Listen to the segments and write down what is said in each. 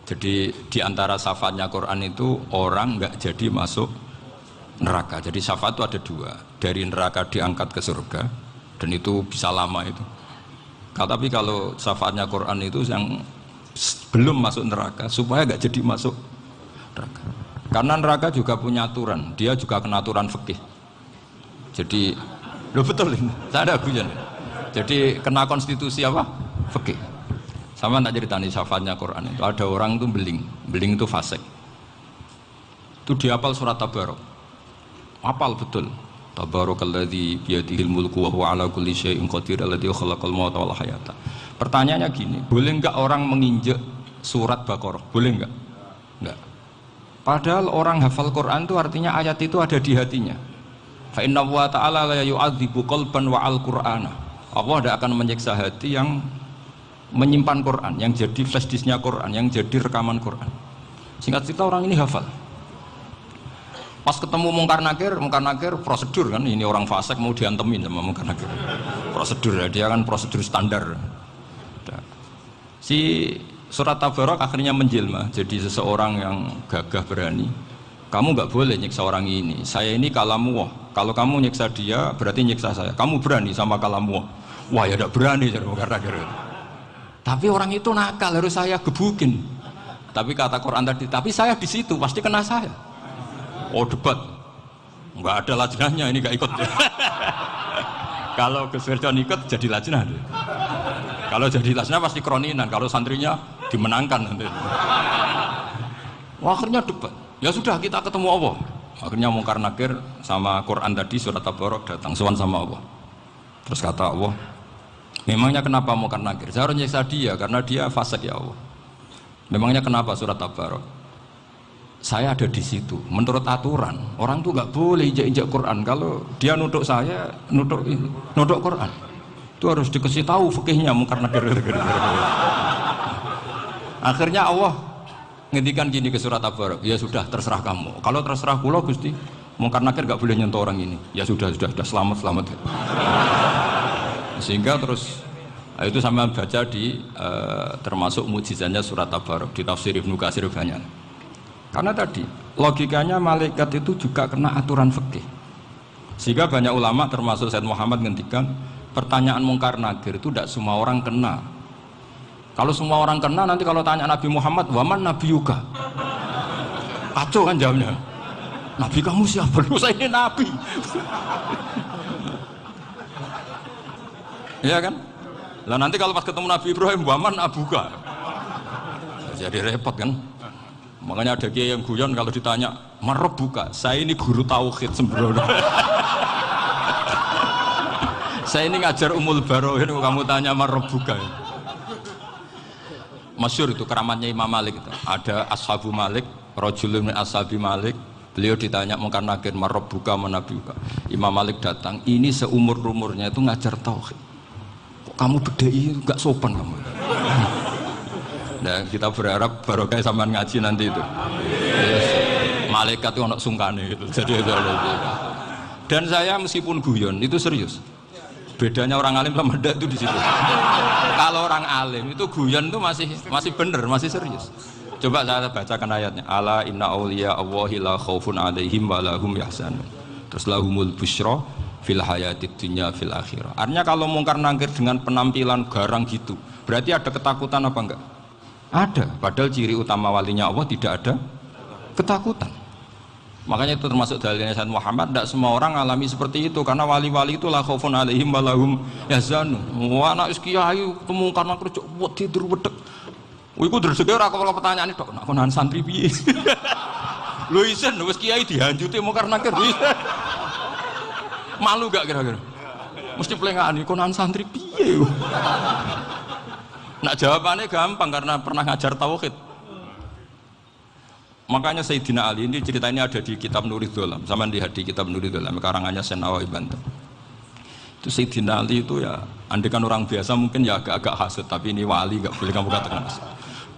Jadi di antara syafaatnya Quran itu orang nggak jadi masuk neraka. Jadi syafaat itu ada dua, dari neraka diangkat ke surga, dan itu bisa lama itu. Tapi kalau syafaatnya Quran itu yang belum masuk neraka supaya nggak jadi masuk neraka. Karena neraka juga punya aturan, dia juga kena aturan fikih. Jadi, lo betul ini, saya ada guyon. Jadi kena konstitusi apa? Fikih. Sama tak ceritani syafaatnya Quran itu, ada orang itu beling itu fasik. Itu dihafal surat Tabarok. Hafal betul. Tabarakalladzi biyadihil mulku wa huwa ala kulli syai'in qadir alladzi khalaqal mauta wal hayata. Pertanyaannya gini, boleh enggak orang menginjak surat Baqarah? Boleh enggak? Enggak. Padahal orang hafal Quran itu artinya ayat itu ada di hatinya. Fa inna wa ta'ala la yu'adzibu qalban wa al-Qur'ana. Allah tidak akan menyiksa hati yang menyimpan Quran, yang jadi flash disknya Quran, yang jadi rekaman Quran. Singkat cerita orang ini hafal. Pas ketemu Mungkar Nakir prosedur kan, ini orang fasik mau diantemin sama Mungkar Nakir. Prosedur ya, dia kan prosedur standar. Si surat Tabarok akhirnya menjelma jadi seseorang yang gagah berani. Kamu nggak boleh nyiksa orang ini. Saya ini kalamullah. Kalau kamu nyiksa dia berarti nyiksa saya. Kamu berani sama kalamullah. Wah ya tidak berani jadi Mungkar Nakir. Tapi orang itu nakal, harus saya gebukin. Tapi kata Quran tadi, tapi saya di situ pasti kena saya. Oh debat, nggak ada lajnahnya, ini nggak ikut. Kalau Gus Wirjon ikut jadi lajnah. Kalau jadi lajnah pasti kroninan. Kalau santrinya dimenangkan nanti. Wah, akhirnya debat. Ya sudah kita ketemu Allah. Akhirnya Mungkar Nakir sama Quran tadi surat Tabarok datang sowan sama Allah. Terus kata Allah, memangnya kenapa Mungkar Nakir? Saya harus nyiksa dia karena dia fasik ya Allah. Memangnya kenapa surat Tabarok? Saya ada di situ. Menurut aturan orang tuh nggak boleh injak Quran. Kalau dia nutuk saya, nutuk Quran, itu harus dikasih tahu fikihnya Mungkar Nakir. Akhirnya Allah ngendikan gini ke surat Tabarok, ya sudah terserah kamu. Kalau terserah kula Gusti, Mungkar Nakir nggak boleh nyentuh orang ini. Ya sudah selamat. Sehingga terus itu sama baca di termasuk mujizatnya surat Tabarok di tafsir Ibnu Katsir banyak. Karena tadi logikanya malaikat itu juga kena aturan fikih. Sehingga banyak ulama termasuk Said Muhammad ngendikan pertanyaan Mungkar Nakir itu tidak semua orang kena. Kalau semua orang kena nanti kalau tanya Nabi Muhammad, waman nabiyuka? Kacau kan jawabnya. Nabi kamu siapa? Saya ini nabi. Iya kan? Lah nanti kalau pas ketemu Nabi Ibrahim, waman abuka? Jadi repot kan? Makanya ada kiai yang guyon kalau ditanya, "Marabbuka?" Saya ini guru tauhid sembrono. Saya ini ngajar Ummul Barohin, kamu tanya Marabbuka. Masyhur itu keramatnya Imam Malik itu. Ada Ashabu Malik, rajulun min ashabi Malik. Beliau ditanya Mungkar Nakir, "Marabbuka manabiuka?" Imam Malik datang, ini seumur-umurnya itu ngajar tauhid. Kok kamu bedai enggak sopan kamu? Nah, kita berharap barokah sampean ngaji nanti itu. Yes. Malaikat itu anak sungkane gitu. Jadi itu. Dan saya meskipun guyon itu serius. Bedanya orang alim sama ndak itu di situ. Kalau orang alim itu guyon itu masih bener, masih serius. Coba saya bacakan ayatnya. Ala inna auliya Allahi la khaufun alaihim wa lahum yahzanun. Terus lahumul busyra fil hayatid dunya fil akhirah. Artinya kalau Mungkar Nakir dengan penampilan garang gitu, berarti ada ketakutan apa enggak? Ada, padahal ciri utama walinya Allah tidak ada ketakutan. Makanya itu termasuk dalilnya Sayyid Muhammad, tidak semua orang alami seperti itu, karena wali-wali itu la khaufun alaihim wa lahum yahzanun. Wah anak kiai temu karena kerja buat tidur wedek. Iku dreseke ora kepala pertanyaan itu, nak konan santri piye? Lho isen wis kiai dihanjuti Mungkar Nakir. Malu gak kira-kira? Mesti pelengane konan santri piye? Nak jawabannya gampang karena pernah ngajar tauhid. Makanya Sayyidina Ali ini cerita ini ada di kitab Nurul Dholam. Sama lihat di kitab Nurul Dholam karangannya Syekh Nawawi Banten. Itu Sayyidina Ali itu ya, andekan orang biasa mungkin ya agak-agak hasut, tapi ini wali gak boleh kamu katakan hasut.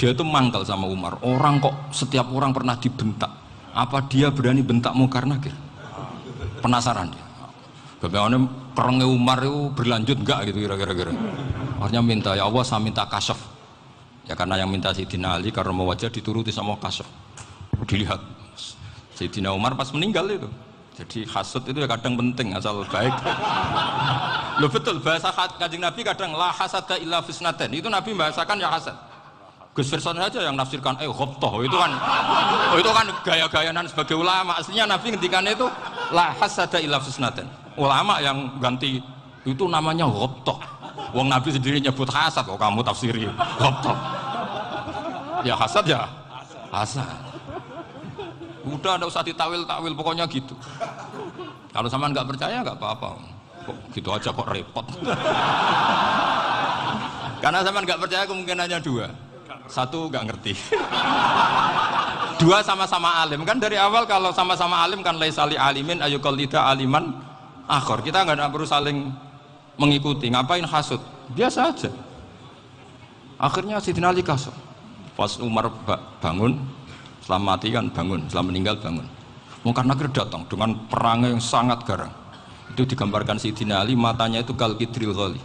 Dia itu mangkal sama Umar. Orang kok setiap orang pernah dibentak. Apa dia berani bentak Mungkar Nakir? Penasaran dia. Bagaimana kerengnya Umar itu berlanjut enggak gitu kira-kira. Akhirnya minta, ya Allah saya minta kasyaf. Ya karena yang minta Sayyidina Ali karena mau wajah dituruti sama kasih. Dilihat Sayyidina Umar pas meninggal itu. Jadi hasud itu ya kadang penting asal baik. Loh betul bahasa Kanjeng Nabi kadang la hasada illa fisnaten. Itu Nabi membahasakan ya hasad. Gus Verson saja yang nafsirkan ghobtoh itu kan gaya-gayanan sebagai ulama. Aslinya Nabi ngendikan itu la hasada illa fisnaten. Ulama yang ganti itu namanya ghobtoh. Wong Nabi sendiri nyebut hasad kok kamu tafsiri ghobtoh. Ya hasad ya hasad. Udah enggak usah ditawil-tawil pokoknya gitu. Kalau sama nggak percaya nggak apa-apa. Kok gitu aja kok repot. Karena sama nggak percaya kemungkinannya dua. Satu nggak ngerti. Dua sama-sama alim. Kan dari awal kalau sama-sama alim kan laisali alimin ayyuqallida aliman akhor. Kita nggak perlu saling mengikuti. Ngapain hasud? Biasa aja. Akhirnya Sayyidina Ali kasih. Pas Umar bangun, setelah mati kan bangun, setelah meninggal bangun. Mungkar Nakir datang dengan perangnya yang sangat garang. Itu digambarkan Sayyidina Ali matanya itu kal kidril ghali.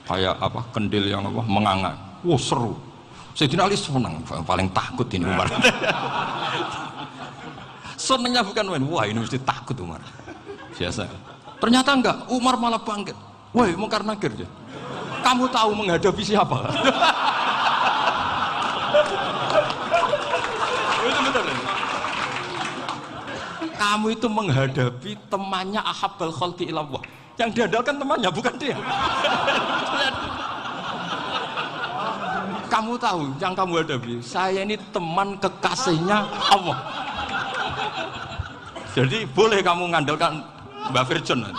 Kayak apa? Kendil yang apa? Menganga. Wah seru. Sayyidina Ali senang, paling takut ini Umar. Senangnya bukan main, wah ini mesti takut Umar. Biasa. Ternyata enggak, Umar malah bangkit. Woi, Mungkar Nakir ya. Kamu tahu menghadapi siapa? Itu betul. Kamu itu menghadapi temannya Ahabbal Khalqi ilallah. Yang diandalkan temannya bukan dia. Kamu tahu yang kamu hadapi, saya ini teman kekasihnya Allah. Jadi boleh kamu ngandalkan Mbak Virjon.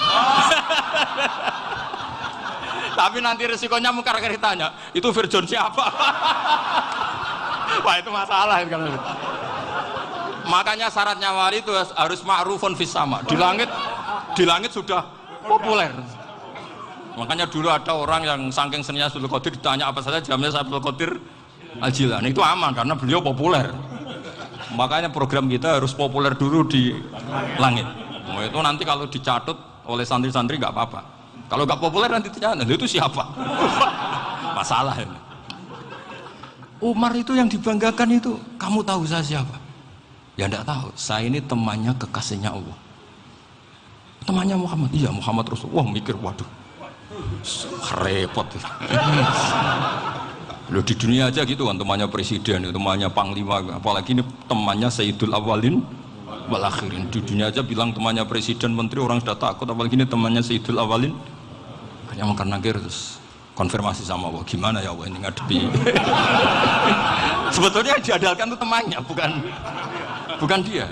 Tapi nanti resikonya Mungkar Nakir tanya, itu Virjon siapa? Wah itu masalah kan. Makanya syaratnya wali itu harus ma'rufun fis sama. Di langit sudah populer. Makanya dulu ada orang yang saking seninya Abdul Qadir ditanya apa saja jamnya Abdul Qadir Al-Jilani itu aman karena beliau populer. Makanya program kita harus populer dulu di langit. Oh, itu nanti kalau dicatut oleh santri-santri nggak apa-apa. Kalau nggak populer nanti ditanya itu siapa? Masalah ini. Umar itu yang dibanggakan itu, kamu tahu saya siapa? Ya enggak tahu. Saya ini temannya kekasihnya Allah. Temannya Muhammad. Iya Muhammad Rasulullah. Wah mikir waduh. Repot. Loh di dunia aja gitu kan temannya presiden, temannya panglima, apalagi ini temannya Sayyidul Awalin wal Akhirin. Di dunia aja bilang temannya presiden, menteri orang sudah takut, apalagi ini temannya Sayyidul Awalin. Hanya Mungkar Nakir terus konfirmasi sama Allah, gimana ya Allah ini ngadepi. Sebetulnya yang diandalkan itu temannya, bukan dia.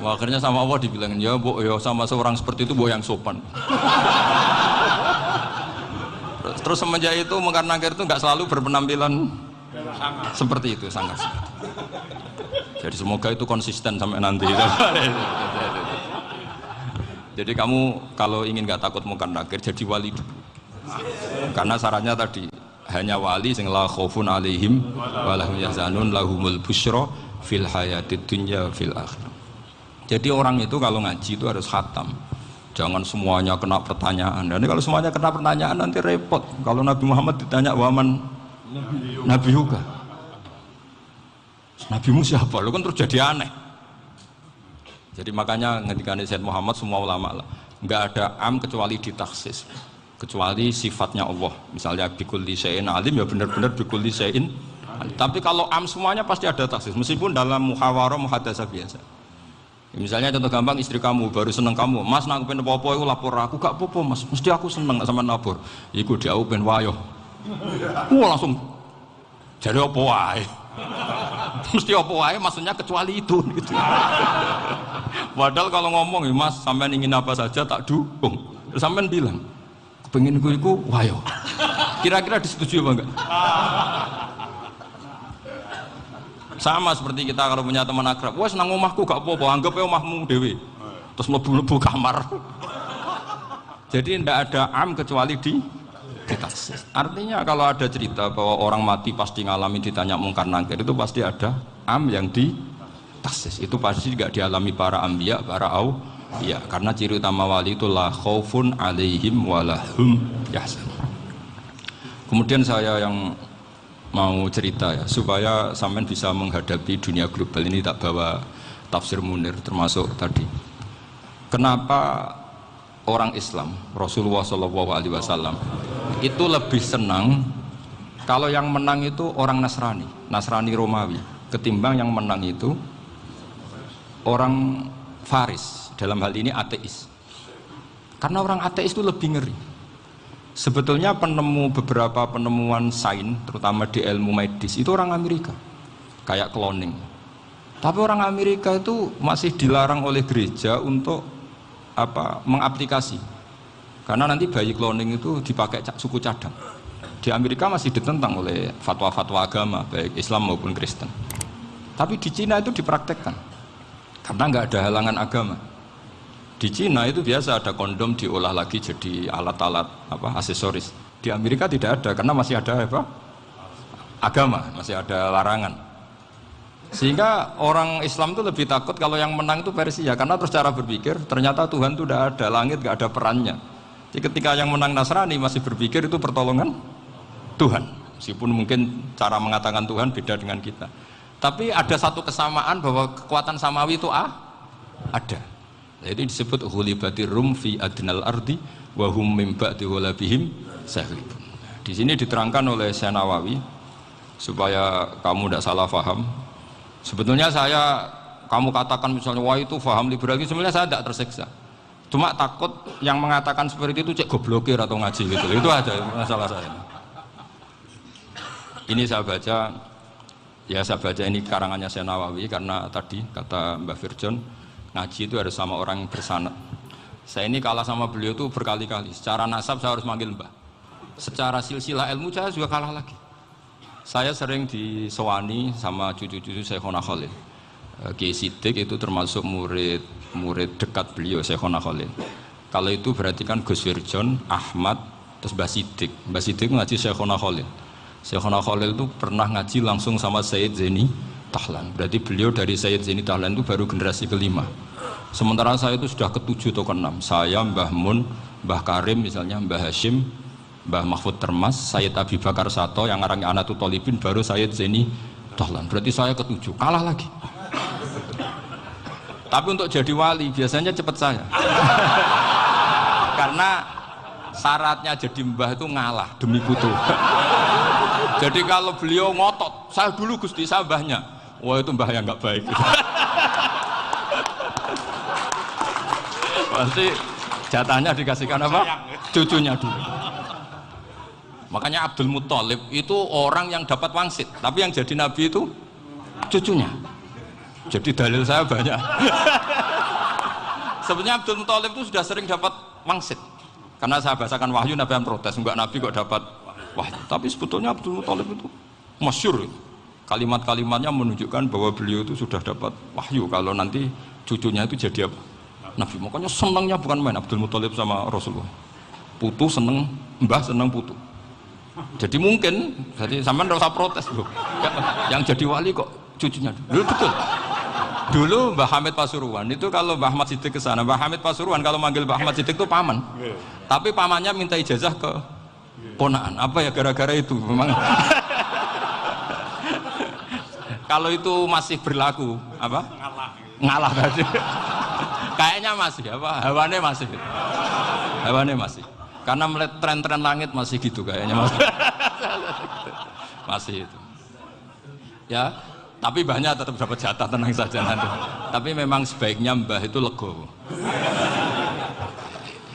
Wah, akhirnya sama Allah dibilangin, ya Bu, ya sama seorang seperti itu Bu yang sopan. Terus semenjak itu Mungkar Nakir itu nggak selalu berpenampilan seperti itu, sangat. Jadi semoga itu konsisten sampai nanti. Jadi kamu kalau ingin nggak takut Mungkar Nakir, jadi wali dulu. Karena syaratnya tadi hanya wali sing la khaufun alaihim wa lahum yahzanun lahumul busyra fil hayatid dunya fil akhirah. Jadi orang itu kalau ngaji itu harus khatam. Jangan semuanya kena pertanyaan. Dan kalau semuanya kena pertanyaan nanti repot. Kalau Nabi Muhammad ditanya waman Nabi juga. Nabimu siapa? Lu kan terus jadi aneh. Jadi makanya ketika Sayyid Muhammad semua ulama lah, nggak ada am kecuali ditaksis. Kecuali sifatnya Allah. Misalnya bikulli syai'in alim ya benar-benar bikulli syai'in. Tapi kalau am semuanya pasti ada taksis. Meskipun dalam muhawarah muhadasah biasa. Ya, misalnya contoh gampang istri kamu baru seneng kamu, Mas nak pengen apa-apa aku lapor aku gak apa-apa Mas, mesti aku seneng sama lapor. Iku dia aku pengen wayo. Wah langsung jadi apa wae. Mesti apa wae maksudnya kecuali itu gitu. Padahal kalau ngomong ya Mas sampean ingin apa saja tak dukung. Terus sampean bilang pengen ku iku wayo. Kira-kira disetujui apa enggak? Sama seperti kita kalau punya teman akrab, wah senang omahku gak apa-apa, anggap ya omahmu dewi, terus mlebu-mlebu kamar. Jadi tidak ada am kecuali di taksis. Artinya kalau ada cerita bahwa orang mati pasti ngalami ditanya Mungkar Nakir, itu pasti ada am yang di taksis. Itu pasti juga dialami para ambiya, para auliya. Karena ciri utama wali itu la khaufun alaihim walahum yahzanun. Kemudian saya yang mau cerita ya supaya sampean bisa menghadapi dunia global ini. Tak bawa tafsir Munir termasuk tadi. Kenapa orang Islam Rasulullah SAW itu lebih senang kalau yang menang itu orang Nasrani Romawi ketimbang yang menang itu orang Faris, dalam hal ini ateis. Karena orang ateis itu lebih ngeri. Sebetulnya beberapa penemuan sains, terutama di ilmu medis, itu orang Amerika, kayak cloning. Tapi orang Amerika itu masih dilarang oleh gereja untuk mengaplikasi. Karena nanti bayi cloning itu dipakai suku cadang. Di Amerika masih ditentang oleh fatwa-fatwa agama, baik Islam maupun Kristen. Tapi di Cina itu dipraktekkan, karena nggak ada halangan agama. Di Cina itu biasa ada kondom diolah lagi jadi alat-alat aksesoris. Di Amerika tidak ada karena masih ada agama, masih ada larangan. Sehingga orang Islam itu lebih takut kalau yang menang itu Persia, karena terus cara berpikir ternyata Tuhan itu tidak ada, langit nggak ada perannya. Jadi ketika yang menang Nasrani masih berpikir itu pertolongan Tuhan, meskipun mungkin cara mengatakan Tuhan beda dengan kita. Tapi ada satu kesamaan bahwa kekuatan samawi itu ada. Jadi disebut ghulibatir rum fi adnal ardi wa hum min ba'di ghalabihim saghlibun. Di sini diterangkan oleh Syekh Nawawi supaya kamu tidak salah paham. Sebetulnya kamu katakan misalnya wah itu paham liberal, sebenarnya saya tidak tersiksa. Cuma takut yang mengatakan seperti itu cek goblokir atau ngaji gitu. Itu aja masalah saya. Ini saya baca ini karangannya Syekh Nawawi karena tadi kata Mbah Firjon ngaji itu harus sama orang yang bersanad. Saya ini kalah sama beliau itu berkali-kali. Secara nasab saya harus manggil Mbah. Secara silsilah ilmu saya juga kalah lagi. Saya sering disewani sama cucu-cucu Syekhona Khalil. Kiai Siddiq itu termasuk murid dekat beliau Syekhona Khalil. Kalau itu berarti kan Gus Firjon, Ahmad, terus Mbah Siddiq. Mbah Siddiq ngaji Syekhona Khalil. Syekhona Khalil itu pernah ngaji langsung sama Sayyid Zaini Tahlan. Berarti beliau dari Sayyid Zaini Tahlan itu baru generasi kelima. Sementara saya itu sudah ke-7 atau ke-6. Saya, Mbah Mun, Mbah Karim misalnya, Mbah Hashim, Mbah Mahfud Termas, Sayyid Abi Bakar Sato yang arangnya Anatul Tolibin, baru Sayyid Zaini Tahlan. Berarti saya ke-7, kalah lagi. Tapi untuk jadi wali biasanya cepat saya. Karena syaratnya jadi mbah itu ngalah demi putu. Jadi kalau beliau ngotot, saya dulu Gusti, saya mbahnya. Wah itu mbah yang nggak baik. Pasti jatahnya dikasihkan apa? Cucunya dulu. Makanya Abdul Muthalib itu orang yang dapat wangsit, tapi yang jadi nabi itu cucunya. Jadi dalil saya banyak. Sebenarnya Abdul Muthalib itu sudah sering dapat wangsit. Karena saya bacakan wahyu, Nabi yang protes, enggak nabi kok dapat wahyu. Tapi sebetulnya Abdul Muthalib itu masyhur. Kalimat-kalimatnya menunjukkan bahwa beliau itu sudah dapat wahyu kalau nanti cucunya itu jadi apa? Nabi. Makanya senangnya bukan main Abdul Muthalib sama Rasulullah. Putu seneng, mbah seneng putu. Jadi mungkin, jadi sampean enggak usah protes loh. Yang jadi wali kok cucunya. Dulu betul. Dulu Mbah Hamid Pasuruan itu kalau Mbah Ahmad Siddiq ke sana, Mbah Hamid Pasuruan kalau manggil Mbah Ahmad Siddiq itu paman. Tapi pamannya minta ijazah ke ponakan. Apa ya gara-gara itu memang. Kalau itu masih berlaku apa? Ngalah tadi. Kayaknya masih apa? Hawane masih. Karena melihat tren-tren langit masih gitu kayaknya masih. Masih itu. Ya, tapi banyak tetap dapat jatah, tenang saja nanti. Tapi memang sebaiknya mbah itu legowo.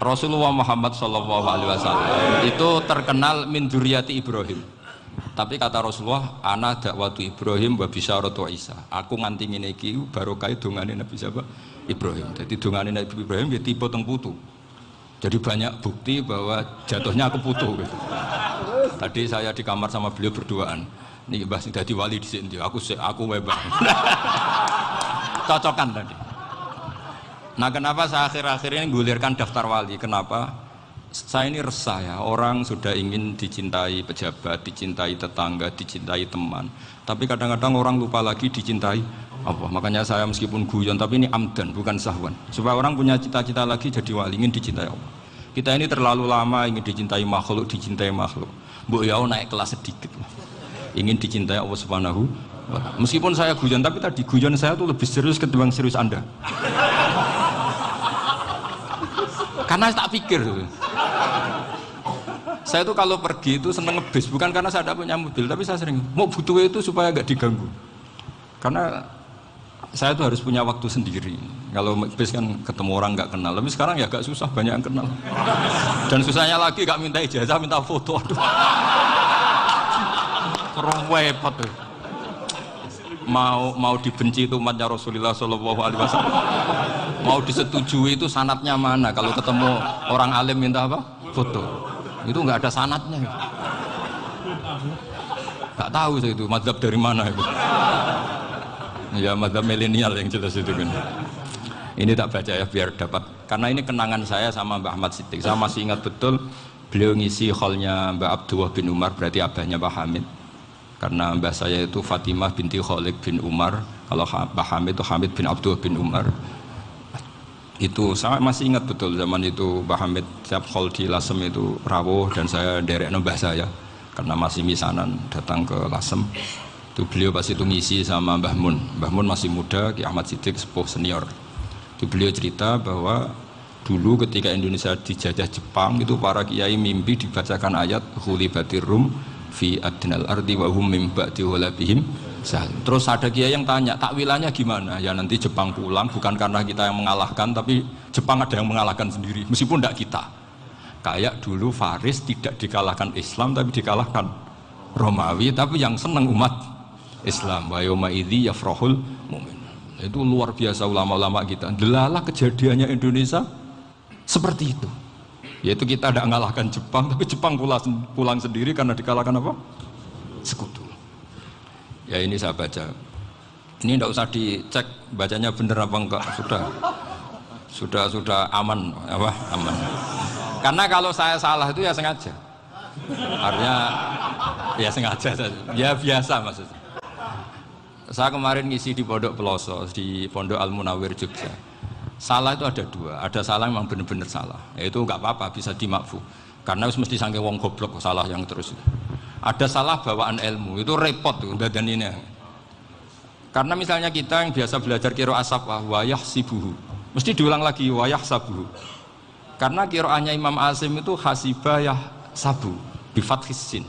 Rasulullah Muhammad SAW itu terkenal min dzurriyyati Ibrahim. Tapi kata Rasulullah, ana dakwatu Ibrahim wa bisyaratu Isa. Aku nganti ngene iki barokah dongane Nabi siapa? Ibrahim. Jadi dongane Nabi Ibrahim ya tipe teng putu. Jadi banyak bukti bahwa jatuhnya aku putu gitu. Tadi saya di kamar sama beliau berduaan. Nih Mbah sing dadi wali di sini, aku webah. Cocokan tadi. Nah kenapa saya akhir-akhir ini gulirkan daftar wali? Kenapa? Saya ini resah ya, orang sudah ingin dicintai pejabat, dicintai tetangga, dicintai teman. Tapi kadang-kadang orang lupa lagi dicintai Allah. Makanya saya meskipun guyon, tapi ini amdan, bukan sahwan. Supaya orang punya cita-cita lagi jadi wali, ingin dicintai Allah. Kita ini terlalu lama ingin dicintai makhluk. Mbok ya naik kelas sedikit. ingin dicintai Allah Subhanahu wa Ta'ala. Meskipun saya guyon, tapi tadi guyon saya tuh lebih serius ketimbang serius Anda. Karena tak pikir. Saya tuh kalau pergi itu seneng ngebis, bukan karena saya tidak punya mobil, tapi saya sering mau butuh itu supaya agak diganggu. Karena saya tuh harus punya waktu sendiri. Kalau ngebis kan ketemu orang nggak kenal, tapi sekarang ya agak susah, banyak yang kenal. Dan susahnya lagi nggak minta ijazah, minta foto. Aduh. Kurang repot tuh. Mau dibenci itu umatnya Rasulullah Shallallahu Alaihi Wasallam. Mau disetujui itu sanatnya mana? Kalau ketemu orang alim minta apa? Foto. Itu nggak ada sanatnya. Nggak tahu saya itu mazhab dari mana itu. Ya mazhab milenial yang jelas itu kan. Ini tak baca ya biar dapat. Karena ini kenangan saya sama Mbah Ahmad Siddiq. Saya masih ingat betul beliau ngisi hallnya Mbah Abdullah bin Umar, berarti abahnya Mbah Hamid. Karena mbah saya itu Fatimah binti Khalid bin Umar. Kalau Mbah Hamid itu Hamid bin Abdullah bin Umar. Itu saya masih ingat betul zaman itu Mbah Hamid siap hall di Lasem itu rawuh dan saya derek mbah saya karena masih misanan datang ke Lasem. Itu beliau pas itu ngisi sama Mbah Mun. Mbah Mun masih muda, Ki Ahmad Siddiq sepuh senior. Itu beliau cerita bahwa dulu ketika Indonesia dijajah Jepang itu para kiai mimpi dibacakan ayat Khulibatir Rum fi adnal ardi wa hum mim ba'di walabihim. Terus ada kiai yang tanya, takwilannya gimana? Ya nanti Jepang pulang bukan karena kita yang mengalahkan, tapi Jepang ada yang mengalahkan sendiri, meskipun tidak kita. Kayak dulu Faris tidak dikalahkan Islam, tapi dikalahkan Romawi, tapi yang senang umat Islam. Wa yauma idzi yafrahul mu'min. Itu luar biasa ulama-ulama kita. Delalah kejadiannya Indonesia seperti itu. Yaitu kita tidak mengalahkan Jepang, tapi Jepang pulang sendiri karena dikalahkan apa? Sekutu. Ya ini saya baca. Ini tidak usah dicek bacanya benar apa enggak, sudah aman apa? Aman. Karena kalau saya salah itu ya sengaja. Artinya ya sengaja, ya biasa maksudnya. Saya kemarin ngisi di Pondok Peloso, di Pondok Al Munawir Jogja. Salah itu ada dua, ada salah yang memang benar-benar salah. Ya itu enggak apa-apa, bisa dimakfu. Karena mesti saking wong goblok salah yang terus. Ada salah bawaan ilmu, itu repot tuh badan ini. Karena misalnya kita yang biasa belajar qiraah safah wa yahsibuhu, mesti diulang lagi wa yahsabuhu. Karena qiraahnya Imam Asim itu hasibah yahsabu bi fathis sin.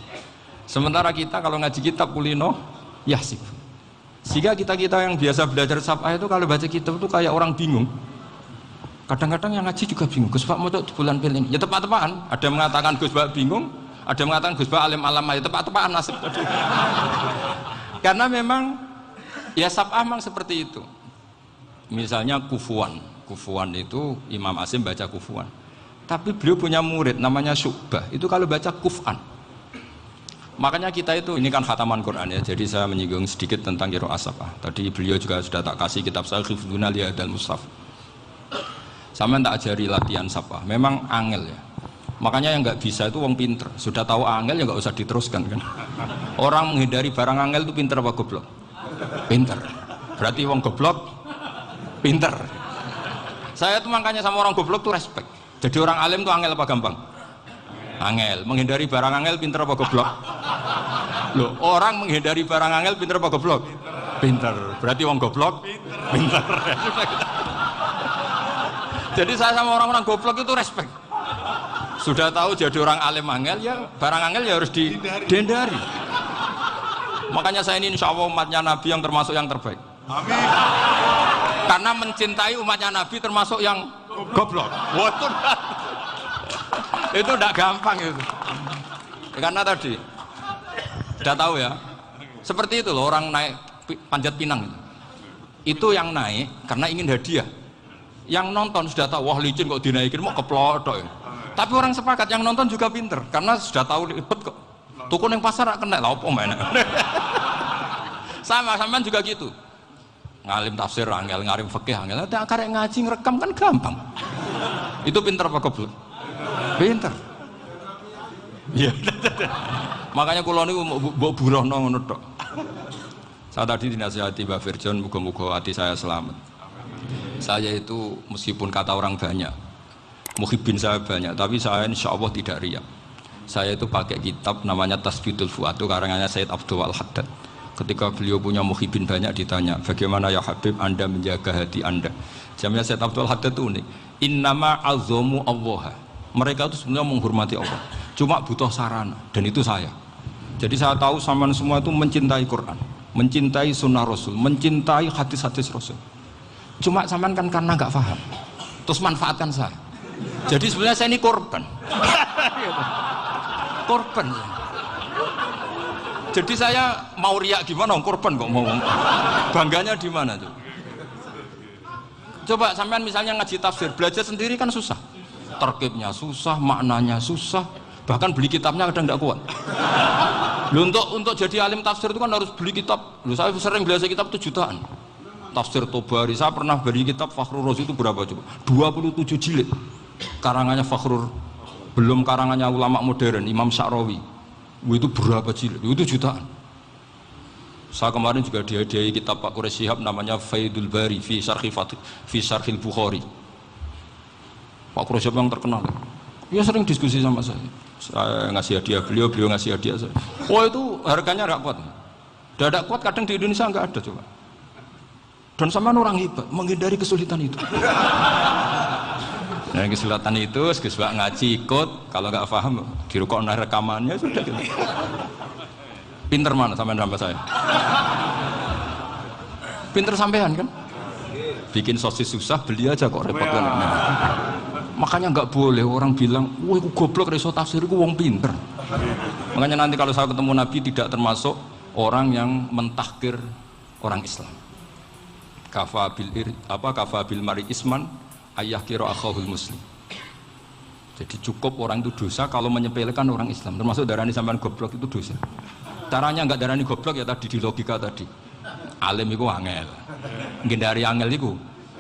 Sementara kita kalau ngaji kitab kulino yahsib. Sehingga kita yang biasa belajar safah itu kalau baca kitab itu kayak orang bingung. Kadang-kadang yang ngaji juga bingung. Gus Pak mau bulan pilih ini. Ya tepat-tepatan. Ada yang mengatakan Gus Pak bingung, ada yang mengatakan Gus Pak alim alam aja. Tepat-tepatan nasib. Karena memang ya saf'ah memang seperti itu. Misalnya kufuan. Kufuan itu Imam Asim baca kufuan. Tapi beliau punya murid namanya Syu'bah. Itu kalau baca kuf'an. Makanya kita itu, ini kan khataman Quran ya. Jadi saya menyinggung sedikit tentang qiraah saf'ah. Tadi beliau juga sudah tak kasih kitab saya Hifdzuna Lihadal Mushaf. Sama tak ajari latihan saf'ah. Memang angel ya. Makanya yang nggak bisa itu wong pinter. Sudah tahu angel ya nggak usah diteruskan kan. Orang menghindari barang angel itu pinter apa goblok? Pinter. Berarti wong goblok pinter. Saya tuh makanya sama orang goblok tuh respect. Jadi orang alim tuh angel apa gampang? Angel. Menghindari barang angel pinter apa goblok? Loh, orang menghindari barang angel pinter apa goblok? Pinter. Berarti wong goblok pinter. Jadi saya sama orang-orang goblok itu respect. Sudah tahu jadi orang alim angel ya barang angel ya harus dihindari. Makanya saya ini insya Allah umatnya Nabi yang termasuk yang terbaik. Amin. Karena mencintai umatnya Nabi termasuk yang goblok. Itu tidak gampang itu. Karena tadi sudah tahu ya. Seperti itu loh orang naik panjat pinang. Itu yang naik karena ingin hadiah. Yang nonton sudah tahu wah licin kok dinaikin mau keplotok ya. Tapi orang sepakat yang nonton juga pinter karena sudah tahu ribet kok. Tukun yang pasar kena lah apa mana. Sama juga gitu. Ngalim tafsir angel, ngalim fikih angel. Ada karek ngaji ngerekam kan gampang. Itu pinter apa goblok? Pinter. Iya. Makanya kula niku mbok burohno ngono tok. Saya tadi dinasihati Mbak Firjon muga-muga hati saya selamat. Saya itu meskipun kata orang banyak, muhibbin saya banyak, tapi saya insya Allah tidak riya. saya itu pakai kitab namanya Tasbitul Fuad, itu karangannya Sayyid Abdul Al-Haddad. Ketika beliau punya muhibin banyak ditanya, bagaimana ya Habib Anda menjaga hati Anda? Jamnya Sayyid Abdul Haddad itu unik. Innama azomu Allah. Mereka itu sebenarnya menghormati Allah. Cuma butuh sarana, dan itu saya. Jadi saya tahu sampean semua itu mencintai Quran, mencintai sunnah Rasul, mencintai hadis-hadis Rasul. Cuma sampean kan karena nggak paham, terus manfaatkan saya. Jadi sebenarnya saya ini korban. Korban. Jadi saya mau riak gimana? Korban kok mau. Bangganya di mana tuh? Coba sampean misalnya ngaji tafsir, belajar sendiri kan susah. Terkibnya susah, maknanya susah. Bahkan beli kitabnya kadang tidak kuat. Loh, untuk jadi alim tafsir itu kan harus beli kitab. Loh, saya sering belajar kitab itu jutaan. Tafsir Tobari, saya pernah beli kitab Fakhrur Razi itu berapa coba? 27 jilid. Karangannya Fakhrur, belum karangannya ulama modern, Imam Sya'rawi. Itu berapa jilid? Itu jutaan. Saya kemarin juga dihadiahi kitab Pak Quraish Shihab namanya Faidul Bari fi Syarhil Bukhari. Pak Quraish Shihab yang terkenal. Dia sering diskusi sama saya. Saya ngasih hadiah beliau, beliau ngasih hadiah saya. Oh itu harganya nggak kuat. Tidak kuat kadang di Indonesia nggak ada coba. Dan sama orang hebat menghindari kesulitan itu. Nah kesulitan itu, sebab ngaji ikut, kalau nggak paham dirukuk rekamannya sudah gitu. Pinter mana sampean sampai saya? Pinter sampean kan? Bikin sosis susah, beli aja kok repot kan? Nah, makanya nggak boleh orang bilang, wah aku goblok reso tafsir, aku wong pinter. Makanya nanti kalau saya ketemu Nabi tidak termasuk orang yang mentahkir orang Islam. Kafabil mari isman ayah kiro akhahul muslim. Jadi cukup orang itu dosa kalau menyepelekan orang Islam, termasuk darani sampean goblok itu dosa. Caranya nggak darani goblok ya tadi di logika tadi. Alim itu angel, menghindari angel itu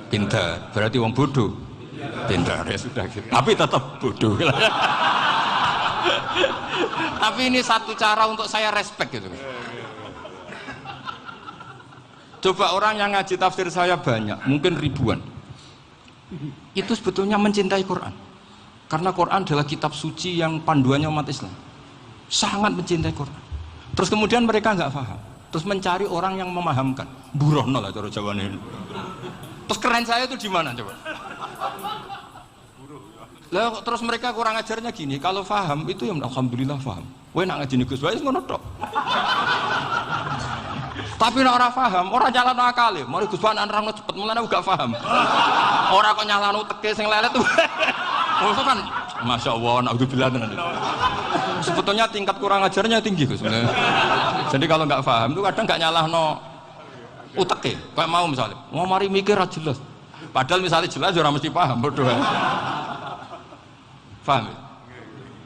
pinter. Berarti wong bodoh pinter ya sudah gitu. Tapi tetap bodoh. Tapi ini satu cara untuk saya respect gitu. Coba orang yang ngaji tafsir saya banyak, mungkin ribuan. Itu sebetulnya mencintai Quran. Karena Quran adalah kitab suci yang panduannya umat Islam. Sangat mencintai Quran. Terus kemudian mereka nggak paham. Terus mencari orang yang memahamkan. Burono lah cara jawabannya. Terus keren saya itu di mana coba? Lah terus mereka kurang ajarnya gini, kalau paham itu ya alhamdulillah paham. Kowe nak ngaji Gus wae ngono tok. Tapi nek ora paham, ora nyalano akale. Mari Gus Wan nerangno cepet mulane gak paham. Ora kok nyalano teke sing lelet tuh. Oh kan masyaallah naudzubillah tenan. Sebetulnya tingkat kurang ajarnya tinggi Gus sebenarnya. Jadi kalau nggak paham itu kadang nggak nyalahno uteke. Kayak mau misalnya, mau mari mikir ra jelas. Padahal misalnya jelas ora mesti paham bodoh. Paham ya?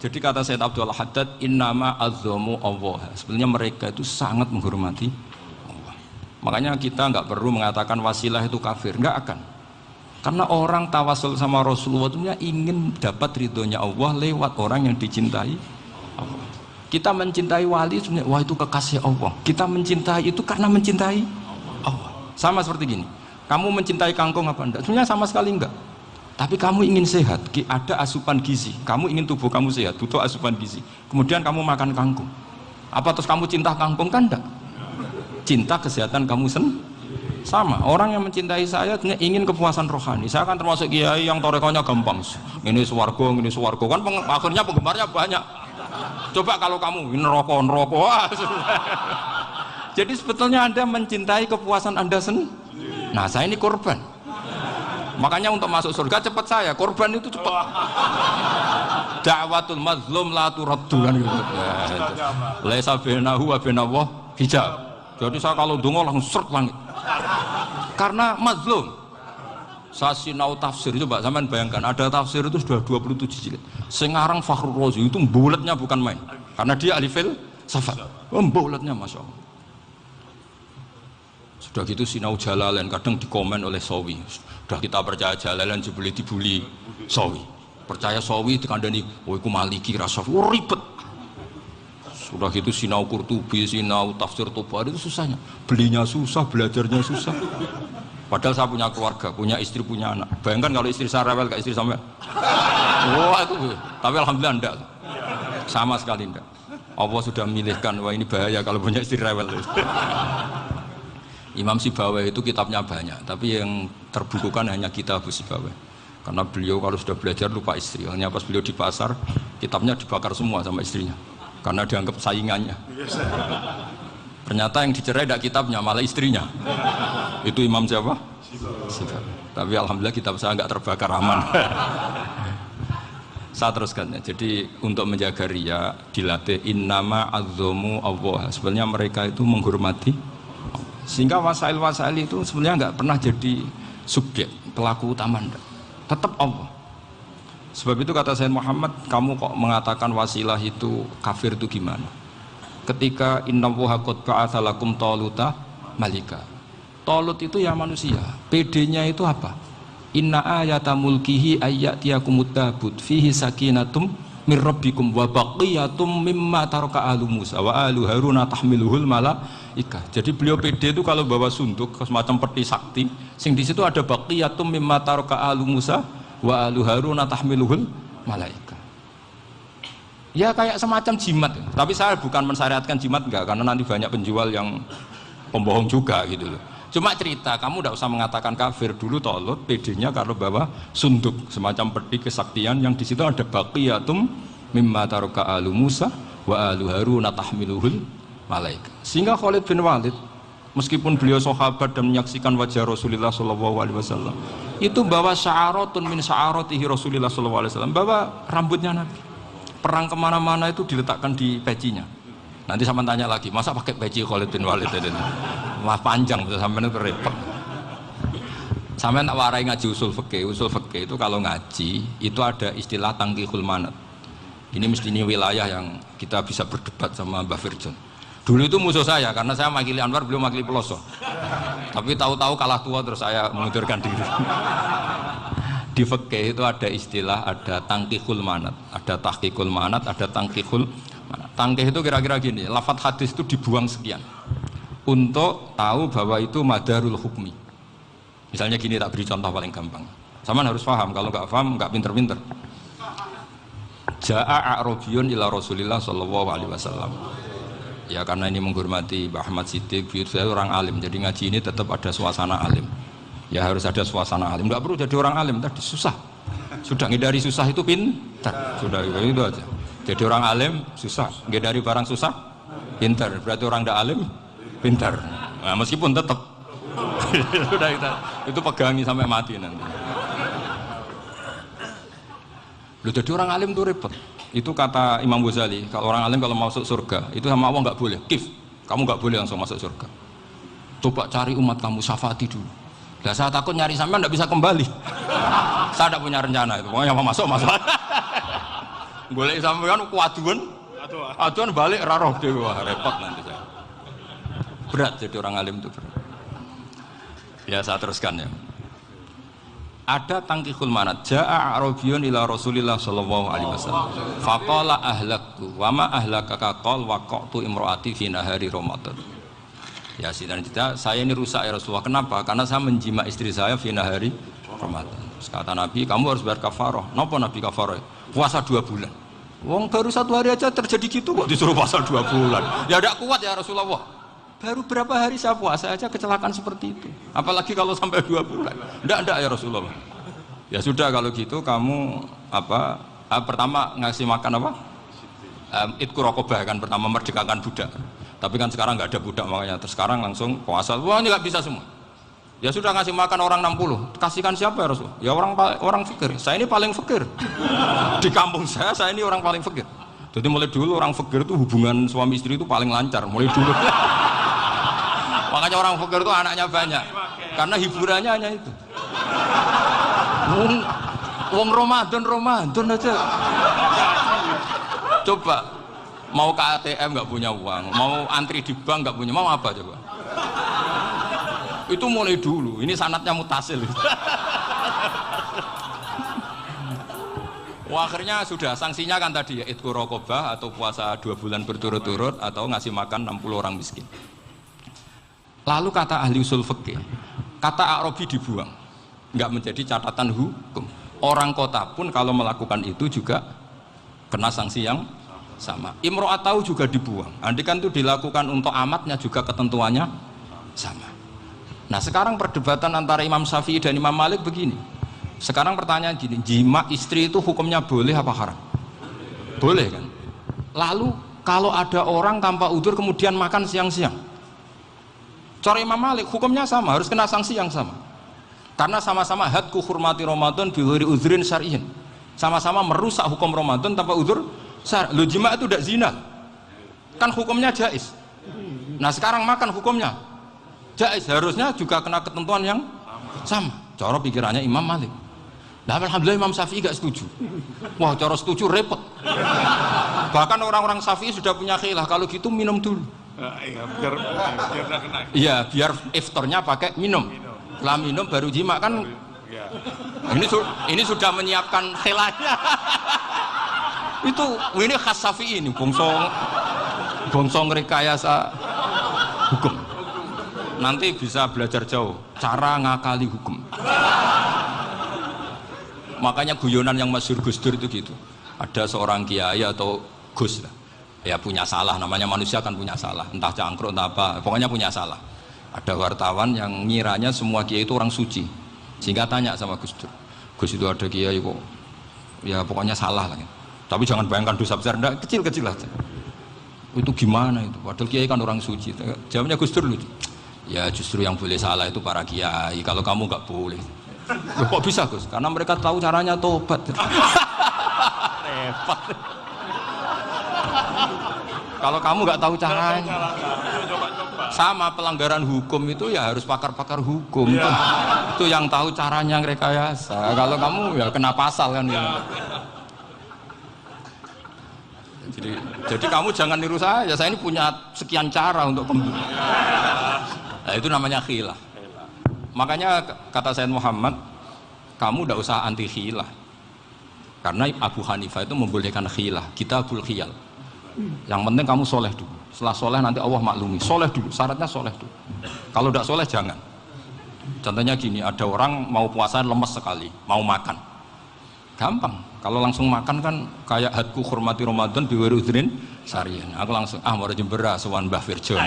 Jadi kata Sayyid Abdul Haddad, innama azzamu Allah. Sebenarnya mereka itu sangat menghormati Allah. Makanya kita nggak perlu mengatakan wasilah itu kafir, nggak akan. Karena orang tawasul sama Rasulullah itu ingin dapat ridhonya Allah lewat orang yang dicintai Allah. Kita mencintai wali sebenarnya, wah itu kekasih Allah. Kita mencintai itu karena mencintai Allah. Sama seperti gini, kamu mencintai kangkung apa enggak? Sebenarnya sama sekali enggak. Tapi kamu ingin sehat, ada asupan gizi. Kamu ingin tubuh kamu sehat, butuh asupan gizi. Kemudian kamu makan kangkung. Apa terus kamu cinta kangkung kan enggak? Cinta kesehatan kamu sama. Orang yang mencintai saya ingin kepuasan rohani. Saya kan termasuk kiai yang torekonya gampang. Ini swarga kan akhirnya penggemarnya banyak. Coba kalau kamu ini neraka. Jadi sebetulnya Anda mencintai kepuasan Anda sendiri. Nah, saya ini korban. Makanya untuk masuk surga cepat saya, korban itu cepat. Da'watul mazlum la turaddu kan gitu. Laisa bainahu wa bainallah hijab. Jadi saya kalau dongo langsung seret langit. Karena mazlum. Saya sinau tafsir itu Mbak, sampean bayangkan ada tafsir itu sudah 27 jilid. Sengarang Fakhrur Razi itu bulatnya bukan main. Karena dia ahli filsafat. Bulatnya Masya Allah. Sudah gitu sinau Jalalain kadang dikomen oleh Sawi. Sudah kita percaya Jalalain dibuli Sawi. Percaya Sawi dikandani, oh iku Maliki Rasafi, oh ribet. Sudah gitu sinau Qurtubi, sinau tafsir Tobari itu susahnya. Belinya susah, belajarnya susah. Padahal saya punya keluarga, punya istri, punya anak. Bayangkan kalau istri saya rewel kayak istri sampai. Wah itu, tapi alhamdulillah enggak. Sama sekali tidak. Allah sudah memilihkan, wah ini bahaya kalau punya istri rewel. Imam Sibawai itu kitabnya banyak, tapi yang terbukukan hanya kitab Sibawai. Karena beliau kalau sudah belajar lupa istri. Hanya pas beliau di pasar, kitabnya dibakar semua sama istrinya. Karena dianggap saingannya. Ternyata yang dicerai tidak kitabnya, malah istrinya. Itu Imam siapa? Sibawai. Tapi alhamdulillah kitab saya nggak terbakar, aman. Saya teruskan ya. Jadi untuk menjaga riya dilatih innama azzamu Allah. Sebenarnya mereka itu menghormati, sehingga wasail itu sebenarnya nggak pernah jadi subjek pelaku utama, tetap Allah. Sebab itu kata Sayyid Muhammad, kamu kok mengatakan wasilah itu kafir itu gimana? Ketika innallaha qad ba'atsa lakum taluta malika. Talut itu ya manusia. PD-nya itu apa? Inna ayata mulkihi ayyatiyakumut tabut fihi sakinatum mir rabbikum wa baqiyatum mimma taraka alu Musa wa alu Haruna tahmiluhul malaika. Jadi beliau PD itu kalau bawa sunduk semacam peti sakti, sing di situ ada baqiyatum mimma taraka alu Musa wa alu Haruna tahmiluhul malaika. Ya kayak semacam jimat. Tapi saya bukan mensyariatkan jimat enggak, karena nanti banyak penjual yang pembohong juga gitu loh. Cuma cerita, kamu tidak usah mengatakan kafir. Dulu Talut PD-nya kalau bawa sunduk semacam peti kesaktian yang di situ ada baqiyatum mimma taraka alu Musa wa alu Haruna tahmiluhul malaika. Sehingga Khalid bin Walid meskipun beliau sahabat dan menyaksikan wajah Rasulullah SAW, itu bawa sya'aratun min sya'aratihi Rasulullah SAW, bawa rambutnya Nabi. Perang kemana-mana itu diletakkan di pecinya. Nanti sama tanya lagi, masa pakai peci Khalid bin Walid ini? Wah panjang, sampai itu repot. Sampai tak warai ngaji usul fikih. Usul fikih itu kalau ngaji itu ada istilah tangkihul manat. Ini mestinya wilayah yang kita bisa berdebat sama Mbah Firjon. Dulu itu musuh saya karena saya makili Anwar, beliau makili Peloso. Tapi tahu-tahu kalah tua terus saya mengundurkan diri. Di fikih itu ada istilah, ada tangkihul manat, ada tahqiqul manat, ada tangkihul manat. Tangkih itu kira-kira gini, lafadz hadis itu dibuang sekian untuk tahu bahwa itu madarul hukmi. Misalnya gini, tak beri contoh paling gampang. Saman harus paham, kalau nggak paham nggak pinter-pinter. Ja'a a'rabiyun ila Rasulillah sallallahu alaihi wasallam. Ya karena ini menghormati Mbah Ahmad Siddiq, saya orang alim, jadi ngaji ini tetap ada suasana alim. Ya harus ada suasana alim. Nggak perlu jadi orang alim, tadi susah. Sudah ngindari susah itu pintar. Sudah itu aja. Jadi orang alim susah, ngindari barang susah pintar. Berarti orang tidak alim pintar. Nah, meskipun tetap sudah itu pegangi sampai mati nanti. Loh, jadi orang alim itu repot. Itu kata Imam Ghazali, kalau orang alim kalau masuk surga itu sama Allah nggak boleh. Kif, kamu nggak boleh langsung masuk surga. Coba cari umat kamu, syafaati dulu. Nah, saya takut nyari sampean nggak bisa kembali. Saya tidak punya rencana itu. Pokoknya mau masuk. Boleh sampean kuaduan balik raroh dewa, repot nanti saya. Berat jadi orang alim itu berat. Ya saya teruskan ya. Ada tangkihul manat. Ja'a a'rabiyun ila Rasulillah sallallahu alaihi wasallam. Faqala ahlaktu wa ma ahlakaka qal waqatu imraati fi nahari Ramadan. Ya sidang saya ini rusak ya Rasulullah. Kenapa? Karena saya menjima istri saya fi nahari Ramadan. Terus kata Nabi, kamu harus bayar kafarah. Napa Nabi kafarah? Puasa 2 bulan. Wong baru 1 hari aja terjadi gitu kok disuruh puasa 2 bulan. Ya tidak kuat ya Rasulullah. Baru berapa hari saya puasa aja kecelakaan seperti itu. Apalagi kalau sampai 2 bulan. Enggak ya Rasulullah. Ya sudah kalau gitu kamu pertama ngasih makan apa? Itku rokobah kan, pertama merdekakan budak. Tapi kan sekarang nggak ada budak makanya. Terus sekarang langsung puasa. Wah ini nggak bisa semua. Ya sudah ngasih makan orang 60. Kasihkan siapa ya Rasul? Ya orang fakir. Saya ini paling fakir. Di kampung saya ini orang paling fakir. Jadi mulai dulu orang fakir itu hubungan suami istri itu paling lancar. Mulai dulu. Makanya orang fakir itu anaknya banyak karena hiburannya hanya itu. Wong Ramadan aja. Coba mau ke ATM nggak punya uang, mau antri di bank nggak punya, mau apa coba? Itu mulai dulu. Ini sanatnya mutasil. Wah, akhirnya sudah sanksinya kan tadi ya, itqu raqabah atau puasa 2 bulan berturut-turut atau ngasih makan 60 orang miskin. Lalu kata ahli usul fikih, kata a'rabi dibuang, nggak menjadi catatan hukum. Orang kota pun kalau melakukan itu juga kena sanksi yang sama. Imro'atau juga dibuang. Andai kan itu dilakukan untuk amatnya juga ketentuannya sama. Nah sekarang perdebatan antara Imam Syafi'i dan Imam Malik begini. Sekarang pertanyaan gini, jima istri itu hukumnya boleh apa haram? Boleh kan? Lalu kalau ada orang tanpa udzur kemudian makan siang-siang, cara Imam Malik hukumnya sama, harus kena sanksi yang sama. Karena sama-sama hadku hurmati Ramadan bi ghairi udzrin syar'iyyin. Sama-sama merusak hukum Ramadan tanpa udzur. Lu jima itu udah zina, kan hukumnya jais. Nah sekarang makan hukumnya jais, harusnya juga kena ketentuan yang sama. Cara pikirannya Imam Malik. Nah alhamdulillah Imam Syafi'i gak setuju. Wah cara setuju repot. Bahkan orang-orang Syafi'i sudah punya khilaf, kalau gitu minum dulu. Iya biar iftarnya pakai minum. Setelah minum baru jima kan. Ini sudah menyiapkan khilafnya. Ini khas Syafi'i ini, bongsong rekayasa hukum. Nanti bisa belajar jauh cara ngakali hukum. Makanya guyonan yang masyhur Gus Dur itu gitu. Ada seorang kiai atau Gus lah, ya punya salah, namanya manusia kan punya salah, entah cangkruk entah apa, pokoknya punya salah. Ada wartawan yang ngiranya semua kiai itu orang suci, sehingga tanya sama Gus Dur, Gus itu ada kiai kok, ya pokoknya salah lah. Tapi jangan bayangkan dosa besar, enggak, kecil-kecil aja. Itu gimana itu? Padahal kiai kan orang suci. Jawabnya Gus Dur lucu. Ya justru yang boleh salah itu para kiai. Kalau kamu nggak boleh. Loh, kok bisa Gus? Karena mereka tahu caranya tobat. Repot. Kalau kamu nggak tahu caranya. Sama pelanggaran hukum itu ya harus pakar-pakar hukum. Ya. Itu yang tahu caranya rekayasa. Kalau kamu ya kena pasal kan ya. Jadi kamu jangan niru saya ini punya sekian cara untuk nah, itu namanya khilaf. Makanya kata Sayyid Muhammad, kamu tidak usah anti khilaf, karena Abu Hanifah itu membolehkan khilaf, kitabul khiyal. Yang penting kamu soleh dulu, setelah soleh nanti Allah maklumi. Soleh dulu, syaratnya soleh dulu. Kalau tidak soleh jangan. Contohnya gini, ada orang mau puasa lemes sekali, mau makan, gampang. Kalau langsung makan kan kayak hadku hormati Ramadan biwari udhrin syar'iyyin. Aku langsung mau jembera sowan Mbah Firjon.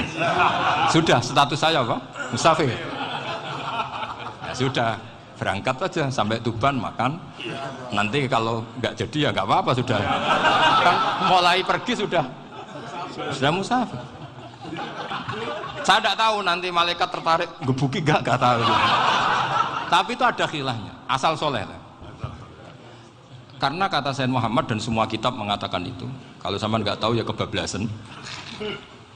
Sudah status saya apa? Musafir. Ya sudah, berangkat aja sampai Tuban makan. Nanti kalau nggak jadi ya nggak apa-apa sudah. Kan mulai pergi sudah musafir. Saya tidak tahu nanti malaikat tertarik gebuki nggak tahu. Tapi itu ada khilafnya, asal soleh lah. Karena kata Sayyid Muhammad dan semua kitab mengatakan itu. Kalau sama nggak tahu ya kebablasan.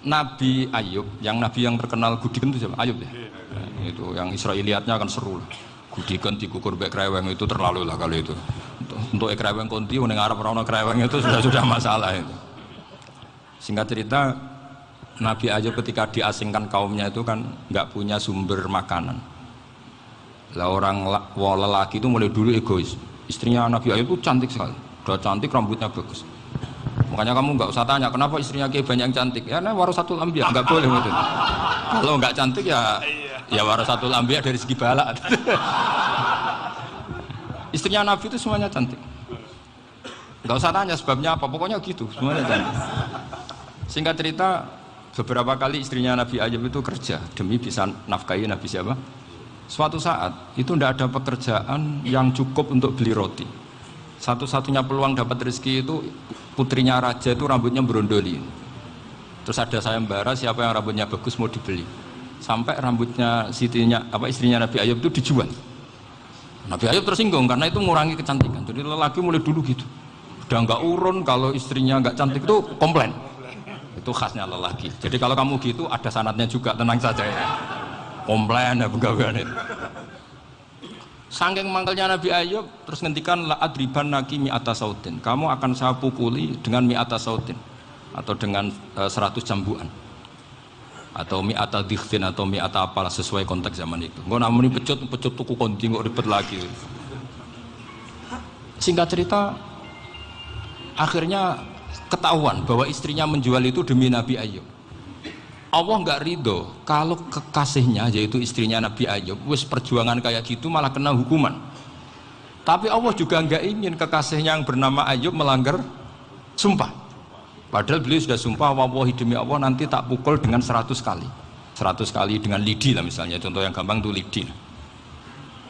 Nabi Ayub, yang terkenal Gudiken itu siapa? Ayub ya. Nah, itu yang Israiliyatnya akan seru. Gudiken dikukur bek kreweng itu terlalu lah kalau itu. Untuk kreweng konti, ning arep ora ono kreweng itu sudah masalah itu. Singkat cerita, Nabi Ayub ketika diasingkan kaumnya itu kan nggak punya sumber makanan. Lah orang lelaki itu mulai dulu egois. Istrinya Nabi Ayub itu cantik sekali, udah cantik, rambutnya bagus. Makanya kamu nggak usah tanya kenapa istrinya Kiai banyak yang cantik. Ya, nah, warasatul anbiya, nggak boleh gitu. Kalau nggak cantik ya warasatul anbiya dari segi balak. Istrinya Nabi itu semuanya cantik. Nggak usah tanya sebabnya apa, pokoknya gitu, semuanya cantik. Singkat cerita, beberapa kali istrinya Nabi Ayub itu kerja demi bisa nafkahi Nabi siapa? Suatu saat itu tidak ada pekerjaan yang cukup untuk beli roti. Satu-satunya peluang dapat rezeki itu putrinya raja itu rambutnya berondoli. Terus ada sayembara siapa yang rambutnya bagus mau dibeli. Sampai rambutnya istrinya Nabi Ayub itu dijual. Nabi Ayub tersinggung karena itu mengurangi kecantikan. Jadi lelaki mulai dulu gitu. Udah nggak urun kalau istrinya nggak cantik itu komplain. Itu khasnya lelaki. Jadi kalau kamu gitu ada sanatnya juga, tenang saja ya. Komplain ya pegawaian itu. Saking mangkelnya Nabi Ayub terus ngendikan la adriban naki mi'ata sautin. Kamu akan saya pukuli dengan mi'ata sautin atau dengan 100 cambuan. Atau mi'ata dikhtin atau mi'ata apalah sesuai konteks zaman itu. Engko namuni pecut tuku konti kok ribet lagi. Singkat cerita akhirnya ketahuan bahwa istrinya menjual itu demi Nabi Ayub. Allah nggak ridho kalau kekasihnya yaitu istrinya Nabi Ayub wis perjuangan kayak gitu malah kena hukuman. Tapi Allah juga nggak ingin kekasihnya yang bernama Ayub melanggar sumpah. Padahal beliau sudah sumpah, wallahi demi Allah nanti tak pukul dengan 100 kali. 100 kali dengan lidi lah misalnya, contoh yang gampang itu lidi.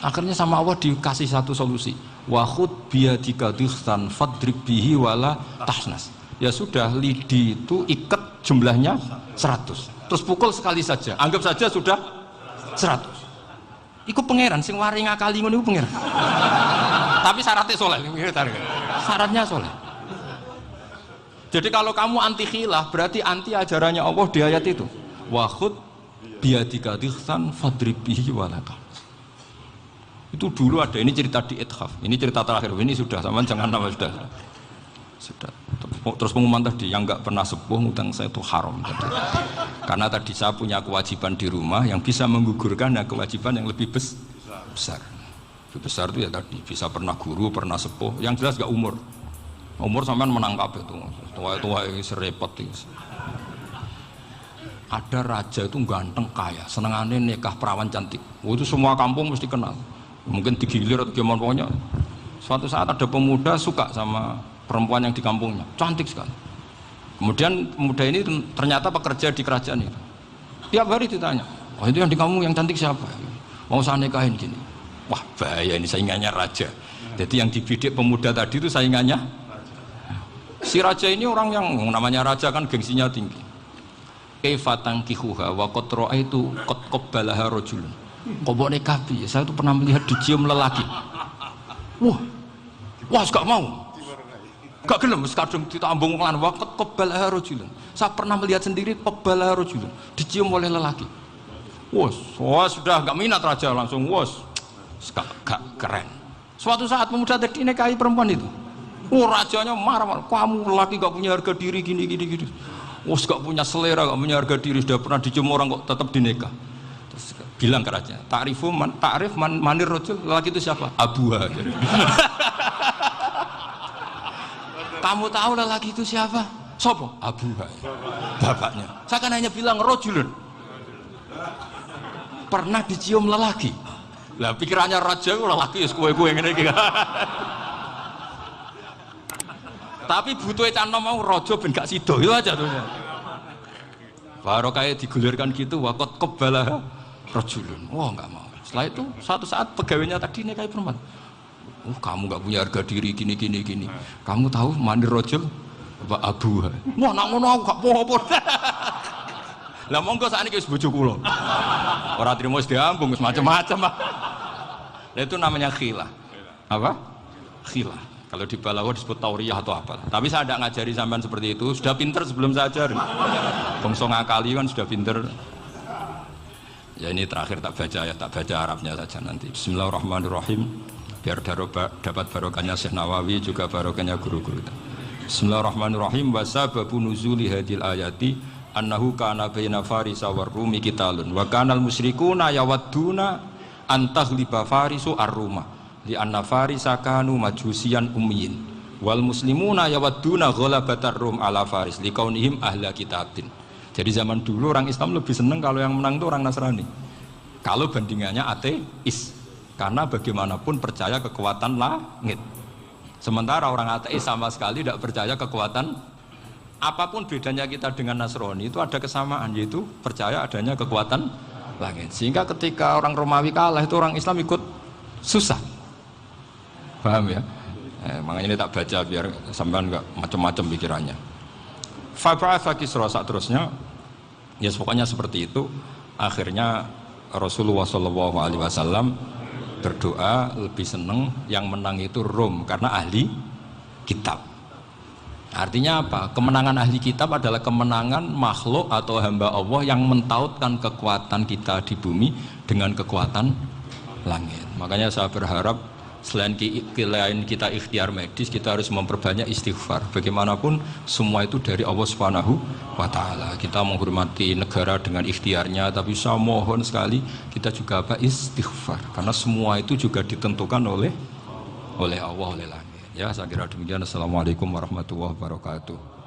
Akhirnya sama Allah dikasih satu solusi. Wa khud biyadika dikhsan fadrib bihi wala tahnas. Ya sudah, lidi itu ikat jumlahnya 100. Terus pukul sekali saja. Anggap saja sudah 100. Iku pangeran sing wari ngakali ngono iku pangeran. Tapi syaratnya soleh. Syaratnya soleh. Jadi kalau kamu anti khilaf berarti anti ajarannya Allah di ayat itu. Wa khud biyadika dikhsan fadrib bihi wala tahnas. Itu dulu ada, ini cerita di Ithaf, ini cerita terakhir, ini sudah, sama jangan nama sudah. Terus pengumuman tadi, yang nggak pernah sepuh ngutang saya itu haram tadi. Karena tadi saya punya kewajiban di rumah yang bisa menggugurkan kewajiban yang lebih besar. Lebih besar itu ya tadi, bisa pernah guru, pernah sepuh, yang jelas gak umur. Umur sampean menangkap itu, tua-tua ini serepot itu. Ada raja itu ganteng kaya, senengannya nikah perawan cantik. Itu semua kampung mesti kenal. Mungkin digilir atau gimana pokoknya. Suatu saat ada pemuda suka sama perempuan yang di kampungnya, cantik sekali. Kemudian pemuda ini ternyata pekerja di kerajaan itu. Tiap hari ditanya, oh itu yang di kampung yang cantik siapa? Mau saya nikahin gini. Wah bahaya ini, saingannya raja. Jadi yang dibidik pemuda tadi itu saingannya. Si raja ini orang yang namanya raja kan gengsinya tinggi. Kaifatang kihuha wa qatra itu qad qabbalaha rajulun. Kobok nikapi, saya tuh pernah melihat dicium lelaki. Wah, gak mau. Gak gelem, kadang ditambung lan waqt qabbalaha rajulun. Saya pernah melihat sendiri qabbalaha rajulun, dicium oleh lelaki. Wah, sudah gak minat raja langsung, gak keren. Suatu saat pemuda tadi nikahi perempuan itu. Rajanya marah, kamu lelaki gak punya harga diri gini. Gak punya selera, gak punya harga diri, sudah pernah dicium orang kok tetap dinikah. Bilang ke raja, ta'rif manir rajul, lelaki itu siapa? Abuha. Kamu tahu lelaki itu siapa? Sopo? Abuha. Bapaknya. Saya kan hanya bilang rajulun. Pernah dicium lelaki. Lah pikirannya raja lelaki ya kue-kue ngene iki. Tapi butuhe canom mau raja ben gak sida itu aja tuh. Baru kayak digulirkan gitu waqat qabbalah rajulun. Wah nggak mau. Setelah itu suatu saat pegawainya tadi nikahi perempuan. Kamu nggak punya harga diri gini. Kamu tahu mandir rajul apa abuha? Wah nak ngono aku gak apa-apa. Lah monggo sakniki wis bojo kula. Ora trimo wis diambung wis macam-macam. Lah itu namanya khilah. Apa? Khilah. Kalau di balaghah disebut tauriyah atau apa. Tapi saya tidak ngajari sampean seperti itu. Sudah pinter sebelum saya ajar. Bangsa ngakali kan sudah pinter. Ya ini terakhir tak baca Arabnya saja nanti. Bismillahirrahmanirrahim. Biar dapat barokahnya Syekh Nawawi juga barokahnya guru-guru. Bismillahirrahmanirrahim. Wa sababu nuzuli hadil ayati annahu kana baina farisa war rumi qitalun wa kana al musyrikuuna yawadduna an taghliba farisu ar-ruma li anna farisa kanu majusiyan ummiyin wal muslimuna yawadduna ghalabatar rum ala faris liqaunihim ahla kitabin. Jadi zaman dulu orang Islam lebih senang kalau yang menang itu orang Nasrani. Kalau bandingannya ateis, karena bagaimanapun percaya kekuatan langit. Sementara orang ateis sama sekali tidak percaya kekuatan. Apapun bedanya kita dengan Nasrani itu ada kesamaan, yaitu percaya adanya kekuatan langit. Sehingga ketika orang Romawi kalah itu orang Islam ikut susah. Paham ya? Makanya ini tak baca biar sampean nggak macam-macam pikirannya. Fab'atha Kisra saat terusnya, ya pokoknya seperti itu. Akhirnya Rasulullah SAW berdoa lebih seneng yang menang itu Rom karena ahli kitab. Artinya apa? Kemenangan ahli kitab adalah kemenangan makhluk atau hamba Allah yang mentautkan kekuatan kita di bumi dengan kekuatan langit. Makanya saya berharap selain kita ikhtiar medis, kita harus memperbanyak istighfar. Bagaimanapun semua itu dari Allah Subhanahu wa Ta'ala. Kita menghormati negara dengan ikhtiarnya, tapi saya mohon sekali kita juga istighfar, karena semua itu juga ditentukan oleh Allah, oleh langit. Ya, saya kira demikian. Assalamualaikum warahmatullahi wabarakatuh.